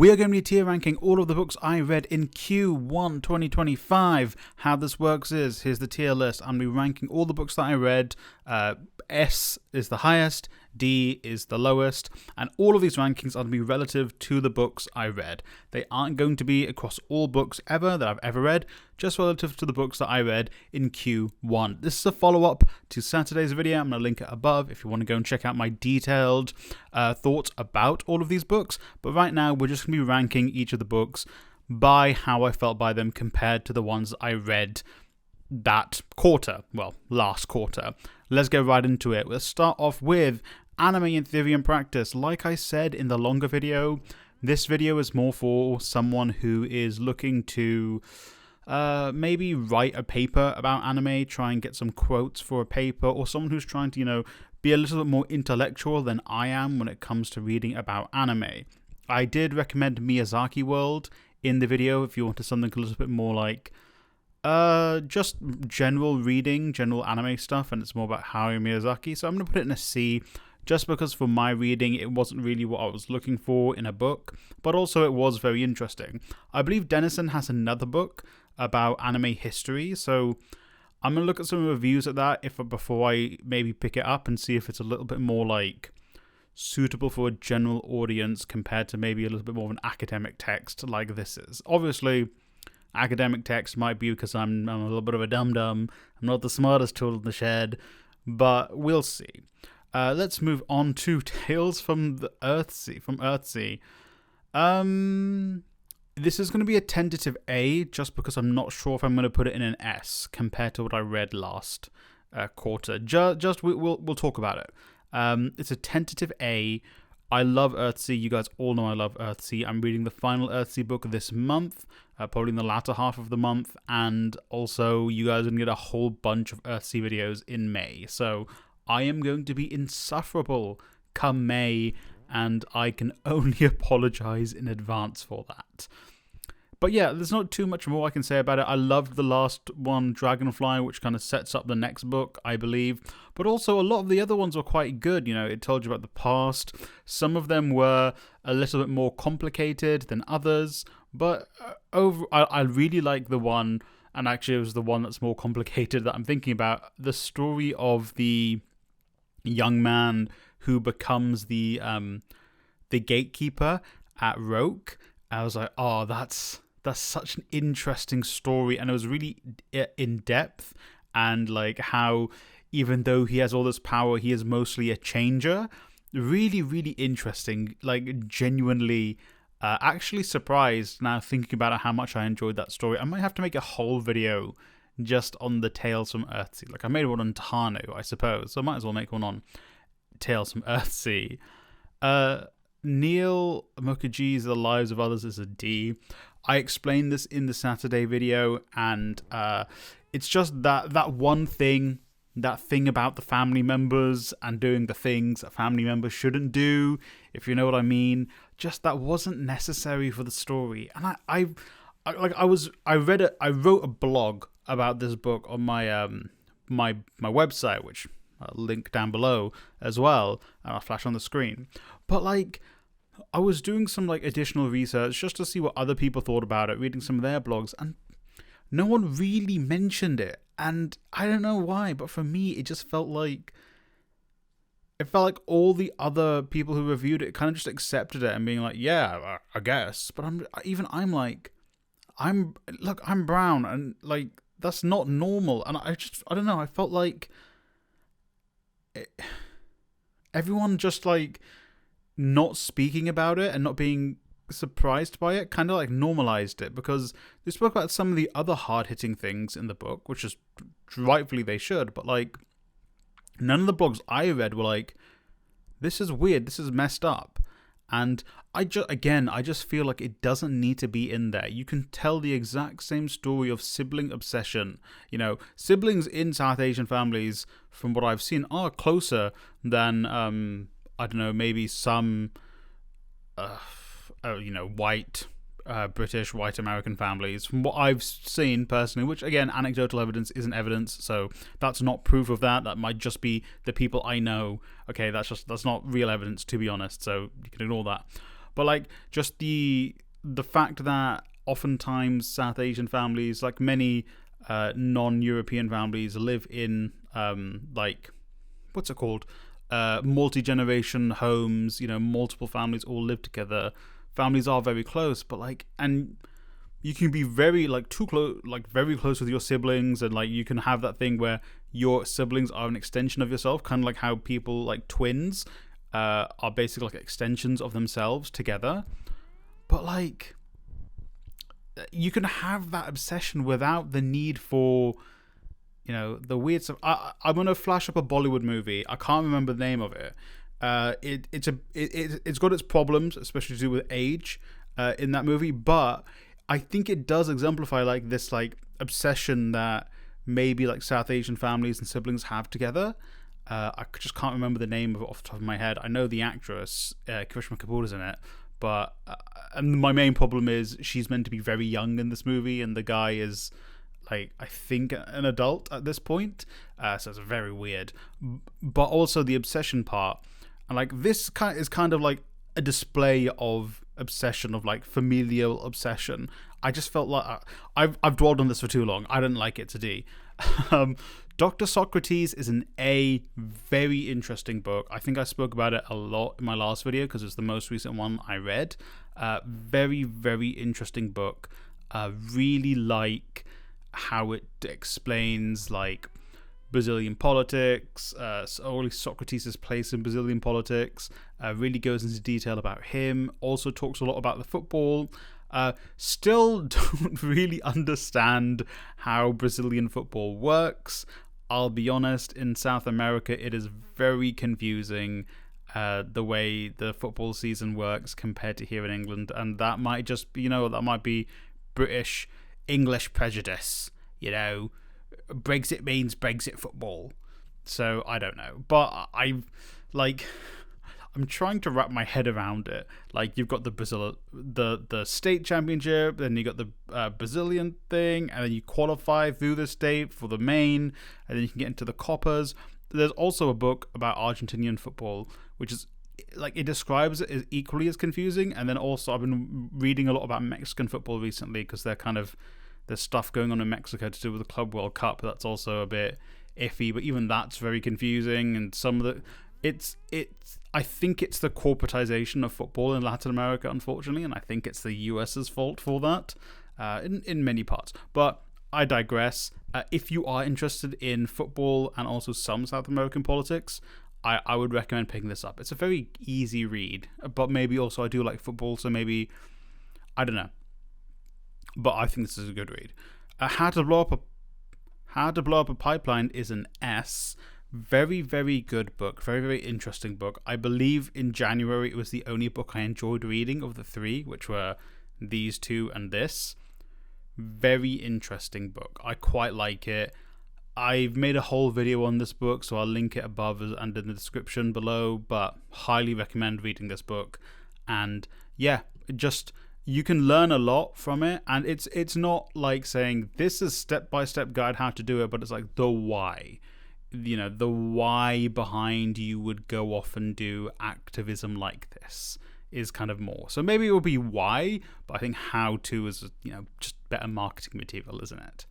We are going to be tier ranking all of the books I read in Q1 2025. How this works is, here's the tier list. I'm going to be ranking all the books that I read. S is the highest, D is the lowest, and all of these rankings are going to be relative to the books I read. They aren't going to be across all books ever that I've ever read, just relative to the books that I read in Q1. This is a follow-up to Saturday's video. I'm going to link it above if you want to go and check out my detailed thoughts about all of these books. But right now, we're just going to be ranking each of the books by how I felt by them compared to the ones that I read that quarter, well, last quarter. Let's get right into it. Let's start off with Anime in Theory and Practice. Like I said in the longer video, this video is more for someone who is looking to maybe write a paper about anime, try and get some quotes for a paper, or someone who's trying to, be a little bit more intellectual than I am when it comes to reading about anime. I did recommend Miyazaki World in the video if you wanted something a little bit more like just general reading, general anime stuff, and it's more about Hayao Miyazaki. So I'm going to put it in a C, just because for my reading, it wasn't really what I was looking for in a book, but also it was very interesting. I believe Denison has another book about anime history, so I'm going to look at some reviews at that before I maybe pick it up and see if it's a little bit more like suitable for a general audience compared to maybe a little bit more of an academic text like this is. Obviously, academic text might be because I'm a little bit of a dum-dum. I'm not the smartest tool in the shed, but we'll see. Let's move on to Tales from the Earthsea. This is going to be a tentative A, just because I'm not sure if I'm going to put it in an S compared to what I read last quarter. We'll talk about it. It's a tentative A. I love Earthsea. You guys all know I love Earthsea. I'm reading the final Earthsea book this month, probably in the latter half of the month, and also you guys are going to get a whole bunch of Earthsea videos in May. So I am going to be insufferable come May, and I can only apologize in advance for that. But yeah, there's not too much more I can say about it. I loved the last one, Dragonfly, which kind of sets up the next book, I believe. But also, a lot of the other ones were quite good. It told you about the past. Some of them were a little bit more complicated than others. But I really like the one, and actually it was the one that's more complicated that I'm thinking about. The story of the young man who becomes the gatekeeper at Roke. I was like, oh, that's such an interesting story, and it was really in depth, and like how even though he has all this power, he is mostly a changer. Really, really interesting. Like genuinely, actually surprised now thinking about how much I enjoyed that story. I might have to make a whole video just on the Tales from Earthsea. Like I made one on Tano, I suppose, so I might as well make one on Tales from Earthsea. Neil Mukaji's The Lives of Others is a D. I explained this in the Saturday video, and it's just that one thing, that thing about the family members and doing the things that family members shouldn't do, if you know what I mean. Just that wasn't necessary for the story. And I wrote a blog about this book on my my website, which I'll link down below as well, and I'll flash on the screen. But like, I was doing some like additional research just to see what other people thought about it, reading some of their blogs, and no one really mentioned it. And I don't know why, but for me, it just felt like all the other people who reviewed it kind of just accepted it and being like, yeah, I guess. But I'm like, I'm brown, and like that's not normal. And I don't know. I felt like everyone just like not speaking about it and not being surprised by it kind of like normalized it, because they spoke about some of the other hard-hitting things in the book, which is rightfully they should, but like none of the blogs I read were like, this is weird, this is messed up. And I just feel like it doesn't need to be in there. You can tell the exact same story of sibling obsession. Siblings in South Asian families, from what I've seen, are closer than I don't know, maybe some white British, white American families, from what I've seen personally, which again, anecdotal evidence isn't evidence, so that's not proof of that. That might just be the people I know. Okay, that's not real evidence, to be honest, so you can ignore that. But like just the fact that oftentimes South Asian families, like many non-European families, live in like what's it called? Multi-generation homes. Multiple families all live together. Families are very close, but like, and you can be very like too close, like very close with your siblings, and like you can have that thing where your siblings are an extension of yourself, kind of like how people like twins are basically like extensions of themselves together. But like, you can have that obsession without the need for, the weird stuff. I'm gonna flash up a Bollywood movie. I can't remember the name of it. It's got its problems, especially to do with age, in that movie. But I think it does exemplify like this like obsession that maybe like South Asian families and siblings have together. I just can't remember the name of it off the top of my head. I know the actress, Karishma Kapoor, is in it, but and my main problem is she's meant to be very young in this movie, and the guy is like, I think, an adult at this point. So it's very weird. But also the obsession part, and like this is kind of like a display of obsession, of like familial obsession. I just felt like I've dwelled on this for too long. I didn't like it to D. Dr. Socrates is a very interesting book. I think I spoke about it a lot in my last video because it's the most recent one I read. Very, very interesting book. Really like how it explains like Brazilian politics, or Socrates' place in Brazilian politics. Really goes into detail about him. Also talks a lot about the football. Still don't really understand how Brazilian football works. I'll be honest, in South America it is very confusing, the way the football season works compared to here in England, and that might just be, that might be British English prejudice. Brexit means Brexit football, so I don't know, but I'm trying to wrap my head around it. Like, you've got the state championship, then you got the Brazilian thing, and then you qualify through the state for the main, and then you can get into the coppers. There's also a book about Argentinian football, which is like, it describes it as equally as confusing. And then also I've been reading a lot about Mexican football recently because there's stuff going on in Mexico to do with the Club World Cup that's also a bit iffy, but even that's very confusing. And some of the I think it's the corporatization of football in Latin America, unfortunately, and I think it's the US's fault for that, in many parts. But I digress. If you are interested in football and also some South American politics, I would recommend picking this up. It's a very easy read, but maybe also I do like football, so maybe, I don't know. But I think this is a good read. How to Blow Up a Pipeline is an S. Very, very good book. Very, very interesting book. I believe in January it was the only book I enjoyed reading of the three, which were these two and this. Very interesting book. I quite like it. I've made a whole video on this book, so I'll link it above and in the description below, but highly recommend reading this book. And yeah, you can learn a lot from it, and it's not like saying this is step-by-step guide how to do it, but it's like the why. The why behind you would go off and do activism like this is kind of more. So maybe it will be why, but I think how to is, just better marketing material, isn't it?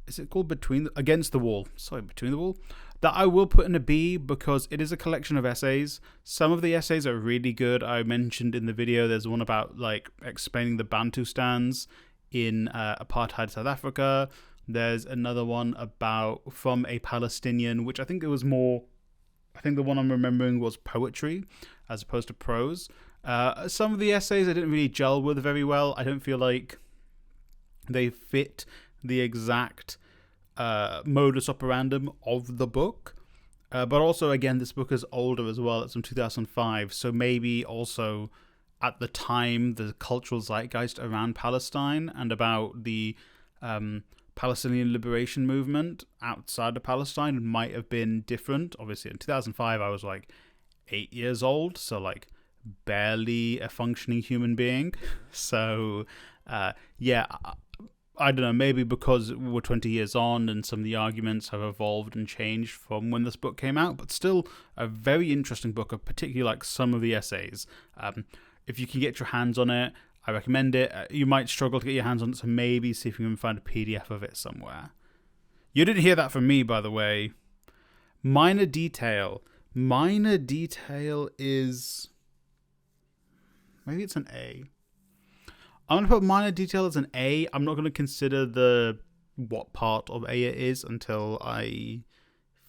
Is it called Against the Wall? Sorry, Between the Wall. That I will put in a B because it is a collection of essays. Some of the essays are really good. I mentioned in the video there's one about like explaining the Bantustans in apartheid South Africa. There's another one from a Palestinian, which I think the one I'm remembering was poetry as opposed to prose. Some of the essays I didn't really gel with very well. I don't feel like they fit the exact modus operandum of the book. But also, again, this book is older as well. It's from 2005. So maybe also at the time, the cultural zeitgeist around Palestine and about the Palestinian liberation movement outside of Palestine might have been different. Obviously, in 2005, I was like 8 years old. So like barely a functioning human being. So yeah, I don't know, maybe because we're 20 years on and some of the arguments have evolved and changed from when this book came out, but still a very interesting book. I particularly like some of the essays. If you can get your hands on it, I recommend it. You might struggle to get your hands on it, so maybe see if you can find a PDF of it somewhere. You didn't hear that from me, by the way. Minor Detail. Minor Detail is... maybe it's an A. I'm going to put Minor Detail as an A. I'm not going to consider what part of A it is until I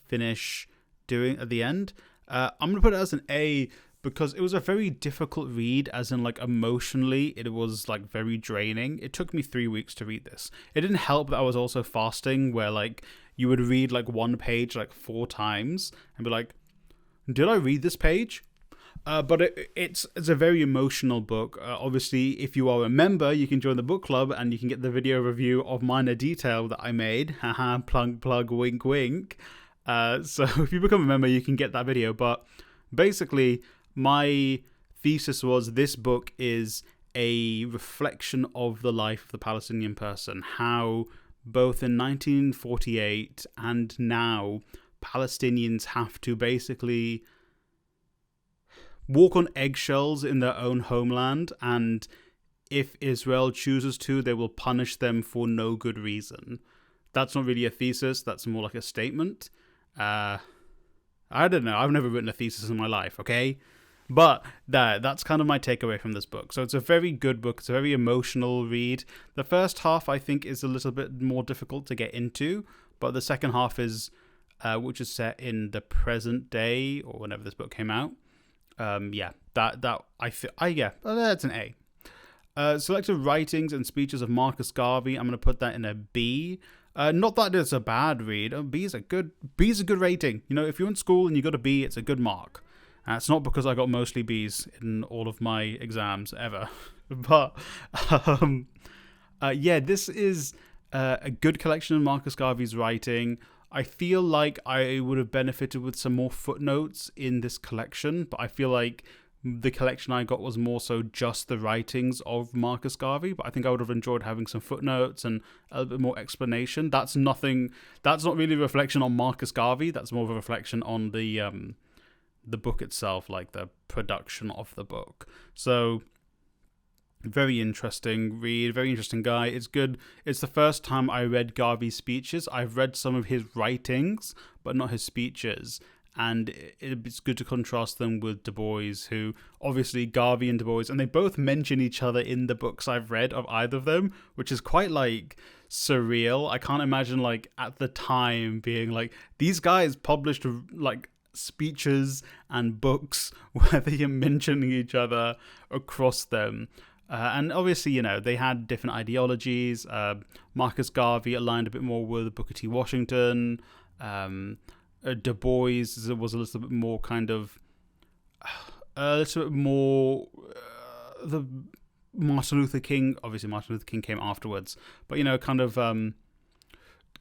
finish doing at the end. I'm going to put it as an A because it was a very difficult read, as in like emotionally it was like very draining. It took me 3 weeks to read this. It didn't help that I was also fasting, where like you would read like one page like 4 times and be like, did I read this page? But it's a very emotional book. Obviously, if you are a member, you can join the book club and you can get the video review of Minor Detail that I made. Haha, plug, wink, wink. So if you become a member, you can get that video. But basically, my thesis was this book is a reflection of the life of the Palestinian person. How both in 1948 and now, Palestinians have to basically walk on eggshells in their own homeland, and if Israel chooses to, they will punish them for no good reason. That's not really a thesis, that's more like a statement. I don't know, I've never written a thesis in my life, okay? But that's kind of my takeaway from this book. So it's a very good book, it's a very emotional read. The first half, I think, is a little bit more difficult to get into, but the second half is, which is set in the present day, or whenever this book came out. That's an A. Selected writings and speeches of Marcus Garvey. I'm going to put that in a B. Not that it's a bad read. B is a good rating. You know, if you're in school and you got a B, it's a good mark. It's not because I got mostly B's in all of my exams ever. But this is a good collection of Marcus Garvey's writing. I feel like I would have benefited with some more footnotes in this collection, but I feel like the collection I got was more so just the writings of Marcus Garvey, but I think I would have enjoyed having some footnotes and a little bit more explanation. That's not really a reflection on Marcus Garvey, that's more of a reflection on the book itself, like the production of the book. So very interesting read, very interesting guy. It's good. It's the first time I read Garvey's speeches. I've read some of his writings, but not his speeches. And it's good to contrast them with Du Bois, who obviously Garvey and Du Bois, and they both mention each other in the books I've read of either of them, which is quite like surreal. I can't imagine like at the time being like, these guys published like speeches and books where they are mentioning each other across them. And obviously, you know, they had different ideologies. Marcus Garvey aligned a bit more with Booker T. Washington. Du Bois was a little bit more kind of... the Martin Luther King. Obviously, Martin Luther King came afterwards. But, you know, kind of...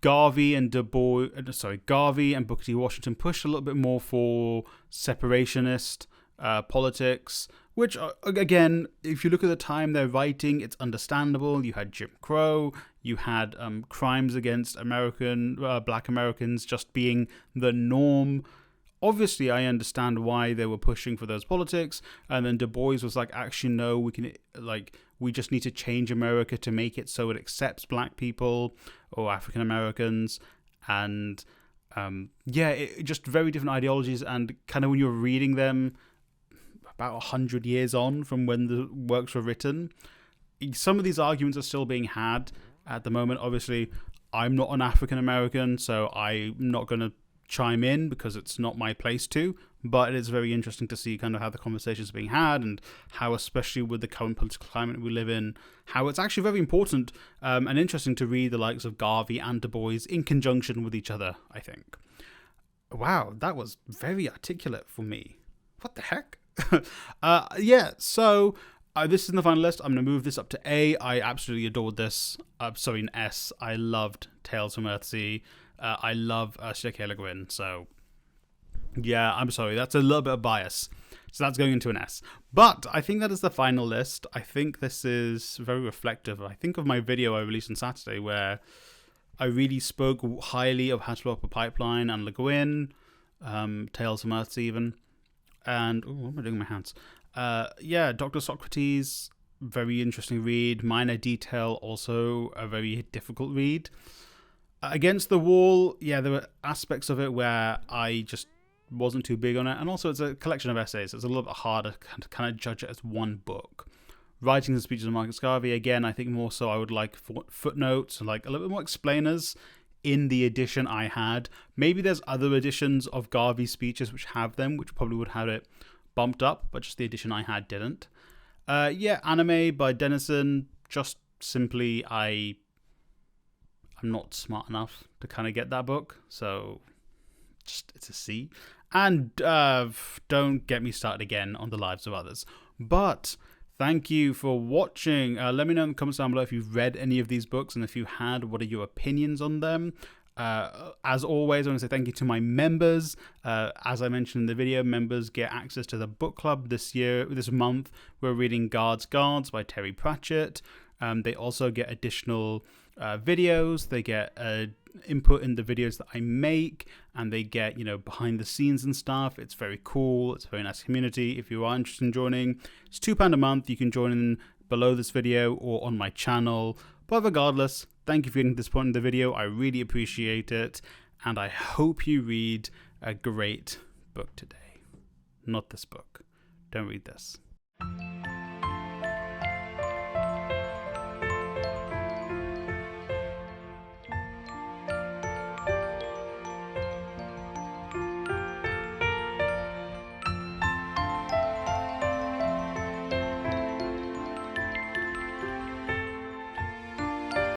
Garvey and Booker T. Washington pushed a little bit more for separationist politics, which, again, if you look at the time they're writing, it's understandable. You had Jim Crow, you had crimes against black Americans just being the norm. Obviously, I understand why they were pushing for those politics, and then Du Bois was like, actually, no, we just need to change America to make it so it accepts black people or African Americans, and just very different ideologies, and kind of when you're reading them about 100 years on from when the works were written, some of these arguments are still being had at the moment. Obviously, I'm not an African American, so I'm not going to chime in because it's not my place to, but it is very interesting to see kind of how the conversations are being had, and how, especially with the current political climate we live in, how it's actually very important and interesting to read the likes of Garvey and Du Bois in conjunction with each other, I think. Wow, that was very articulate for me. What the heck? So this is in the final list. I'm going to move this up to A. I absolutely adored this. An S. I loved Tales from Earthsea. I love Ursula K. Le Guin. So, yeah, I'm sorry. That's a little bit of bias. So that's going into an S. But I think that is the final list. I think this is very reflective. I think of my video I released on Saturday where I really spoke highly of HTBUPL Pipeline and Le Guin, Tales from Earthsea even. And, what am I doing with my hands? Yeah, Dr. Socrates, very interesting read. Minor Detail, also a very difficult read. Against the Wall, yeah, there were aspects of it where I just wasn't too big on it. And also it's a collection of essays, so it's a little bit harder to kind of judge it as one book. Writings and Speeches of Marcus Garvey, again, I think more so I would like footnotes and like a little bit more explainers in the edition I had. Maybe there's other editions of Garvey's speeches which have them, which probably would have it bumped up, but just the edition I had didn't. Yeah, Anime by Denison, just simply I'm not smart enough to kind of get that book, so just it's a C. And don't get me started again on the lives of others. But thank you for watching. Let me know in the comments down below if you've read any of these books, and if you had, what are your opinions on them? As always, I want to say thank you to my members. As I mentioned in the video, members get access to the book club this month. We're reading Guards by Terry Pratchett. They also get additional videos. They get input in the videos that I make, and they get, behind the scenes and stuff. It's very cool. It's a very nice community. If you are interested in joining, it's £2 a month. You can join in below this video or on my channel. But regardless, thank you for getting to this point in the video. I really appreciate it, and I hope you read a great book today. Not this book. Don't read this.